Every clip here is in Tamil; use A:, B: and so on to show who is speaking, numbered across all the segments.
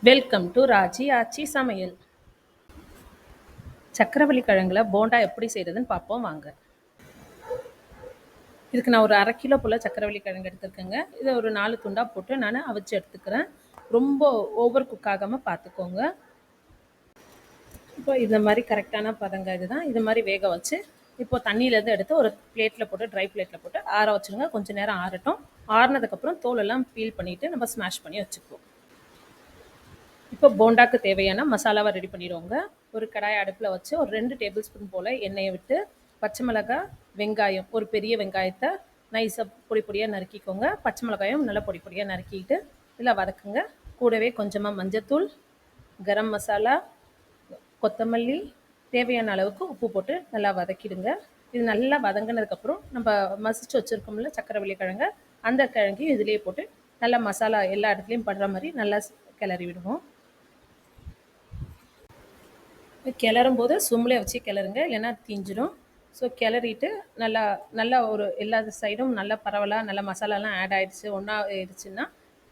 A: வெல்கம் டு ராஜி ஆச்சி சமையல். சக்கரவள்ளி கிழங்குல போண்டா எப்படி செய்கிறதுன்னு பார்ப்போம் வாங்க. இதுக்கு நான் ஒரு 1/2 கிலோ போல் சக்கரவள்ளி கிழங்கு எடுத்துருக்கேங்க. இதை ஒரு 4 துண்டாக போட்டு நான் அவிச்சு எடுத்துக்கிறேன். ரொம்ப ஓவர் குக் ஆகாமல் பார்த்துக்கோங்க. இப்போ இந்த மாதிரி கரெக்டான பதங்க இதுதான். இது மாதிரி வேக வச்சு இப்போ தண்ணியிலேருந்து எடுத்து ஒரு பிளேட்டில் போட்டு ட்ரை பிளேட்டில் போட்டு ஆற வச்சுருங்க. கொஞ்சம் நேரம் ஆறட்டும். ஆறினதுக்கப்புறம் தோலெல்லாம் பீல் பண்ணிவிட்டு நம்ம ஸ்மாஷ் பண்ணி வச்சுக்குவோம். இப்போ போண்டாக்கு தேவையான மசாலாவை ரெடி பண்ணிடுவோங்க. ஒரு கடாய் அடுப்பில் வச்சு ஒரு 2 டேபிள் ஸ்பூன் போல் எண்ணெயை விட்டு பச்சை மிளகாய், வெங்காயம், ஒரு பெரிய வெங்காயத்தை நைஸாக பொடி பொடியாக நறுக்கிக்கோங்க. பச்சை மிளகாயும் நல்லா பொடி பொடியாக நறுக்கிட்டு இதில் வதக்குங்க. கூடவே கொஞ்சமாக மஞ்சத்தூள், கரம் மசாலா, கொத்தமல்லி, தேவையான அளவுக்கு உப்பு போட்டு நல்லா வதக்கிடுங்க. இது நல்லா வதங்கினதுக்கப்புறம் நம்ம மசிச்சு வச்சுருக்கோம்ல சக்கரவள்ளி கிழங்கு, அந்த கிழங்கையும் இதிலேயே போட்டு நல்லா மசாலா எல்லா இடத்துலையும் படுற மாதிரி நல்லா கிளறி விடுவோம். கிளறும் போது சிம்மில் வச்சு கிளறுங்க, இல்லைன்னா தீஞ்சிடும். ஸோ கிளறிட்டு நல்லா நல்லா ஒரு எல்லா சைடும் நல்லா பரவலாக நல்லா மசாலாலாம் ஆட் ஆகிடுச்சு, ஒன்றா ஆயிடுச்சுன்னா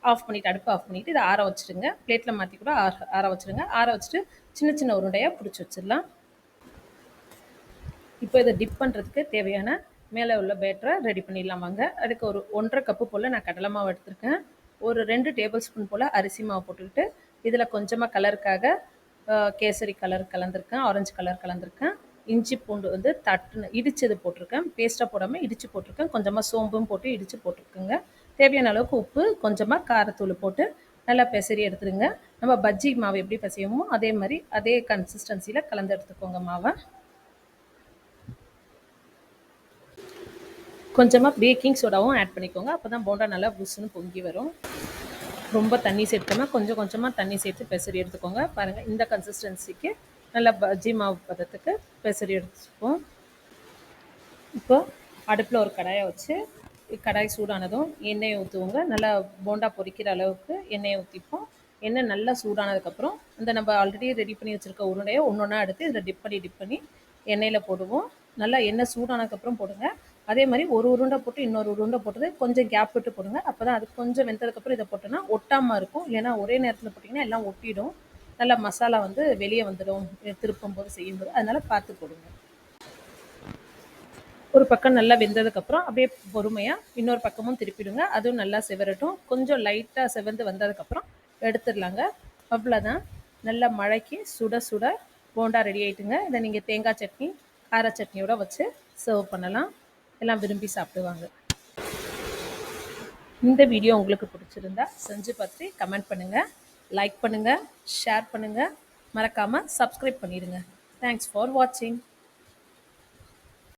A: ஆஃப் பண்ணிவிட்டு அடுப்பு ஆஃப் பண்ணிவிட்டு இதை ஆற வச்சுடுங்க. பிளேட்டில் மாற்றி கூட ஆற வச்சுடுங்க. ஆற வச்சுட்டு சின்ன சின்ன உருண்டையாக பிடிச்சி வச்சிடலாம். இப்போ இதை டிப் பண்ணுறதுக்கு தேவையான மேலே உள்ள பேட்டரை ரெடி பண்ணிடலாம் வாங்க. அதுக்கு ஒரு 1.5 கப்பு போல் நான் கடலை மாவு எடுத்திருக்கேன். ஒரு 2 டேபிள் ஸ்பூன் போல் அரிசி மாவு போட்டுக்கிட்டு இதில் கொஞ்சமாக கலருக்காக கேசரி கலர் கலந்துருக்கேன், ஆரஞ்சு கலர் கலந்துருக்கேன். இஞ்சி பூண்டு வந்து இடிச்சது போட்டிருக்கேன், பேஸ்ட்டாக போடாமல் இடித்து போட்டிருக்கேன். கொஞ்சமாக சோம்பும் போட்டு இடித்து போட்டிருக்கேங்க. தேவையான அளவுக்கு உப்பு, கொஞ்சமாக காரத்தூள் போட்டு நல்லா பெசரி எடுத்துருங்க. நம்ம பஜ்ஜி மாவு எப்படி பிசையுமோ அதே மாதிரி அதே கன்சிஸ்டன்சியில் கலந்து எடுத்துக்கோங்க மாவை. கொஞ்சமாக பேக்கிங் சோடாவும் ஆட் பண்ணிக்கோங்க. அப்போ தான் போண்டா நல்லா புஷ்ஷுன்னு பொங்கி வரும். ரொம்ப தண்ணி சேர்க்காம கொஞ்சம் கொஞ்சமாக தண்ணி சேர்த்து பெசரி எடுத்துக்கோங்க. பாருங்கள், இந்த கன்சிஸ்டன்சிக்கு நல்லா பஜ்ஜி மாவு பதத்துக்கு பெசரி எடுத்துப்போம். இப்போ அடுப்பில் ஒரு கடாயை வச்சு கடாய் சூடானதும் எண்ணெயை ஊற்றுவோங்க. நல்லா போண்டா பொரிக்கிற அளவுக்கு எண்ணெயை ஊற்றிப்போம். எண்ணெய் நல்லா சூடானதுக்கப்புறம் இந்த நம்ம ஆல்ரெடி ரெடி பண்ணி வச்சுருக்க உருண்டையை ஒன்று ஒன்றா எடுத்து இதில் டிப் பண்ணி எண்ணெயில் போடுவோம். நல்லா எண்ணெய் சூடானதுக்கப்புறம் போடுங்க. அதே மாதிரி ஒரு உருண்டை போட்டு இன்னொரு உருண்டை போட்டது கொஞ்சம் கேப் விட்டு போடுங்க. அப்போ தான் அது கொஞ்சம் வெந்ததுக்கப்புறம் இதை போட்டோன்னா ஒட்டாமல் இருக்கும். இல்லைன்னா ஒரே நேரத்தில் போட்டிங்கன்னா எல்லாம் ஒட்டிடும். நல்லா மசாலா வந்து வெளியே வந்துடும் திருப்பும் போது செய்யும்போது. அதனால் பார்த்து போடுங்க. ஒரு பக்கம் நல்லா வெந்ததுக்கப்புறம் அப்படியே பொறுமையாக இன்னொரு பக்கமும் திருப்பிடுங்க. அதுவும் நல்லா செவரட்டும். கொஞ்சம் லைட்டாக செவந்து வந்ததுக்கப்புறம் எடுத்துடலாங்க. அவ்வளோதான். நல்லா மழைக்கு சுட சுட போண்டா ரெடி ஆகிட்டுங்க. இதை நீங்கள் தேங்காய் சட்னி, கார சட்னியோட வச்சு சர்வ் பண்ணலாம். எல்லாம் விரும்பி சாப்பிடுவாங்க. இந்த வீடியோ உங்களுக்கு பிடிச்சிருந்தா செஞ்சு பார்த்து கமெண்ட் பண்ணுங்கள், லைக் பண்ணுங்கள், ஷேர் பண்ணுங்கள், மறக்காமல் சப்ஸ்கிரைப் பண்ணிடுங்க. தேங்க்ஸ் ஃபார் வாட்சிங்.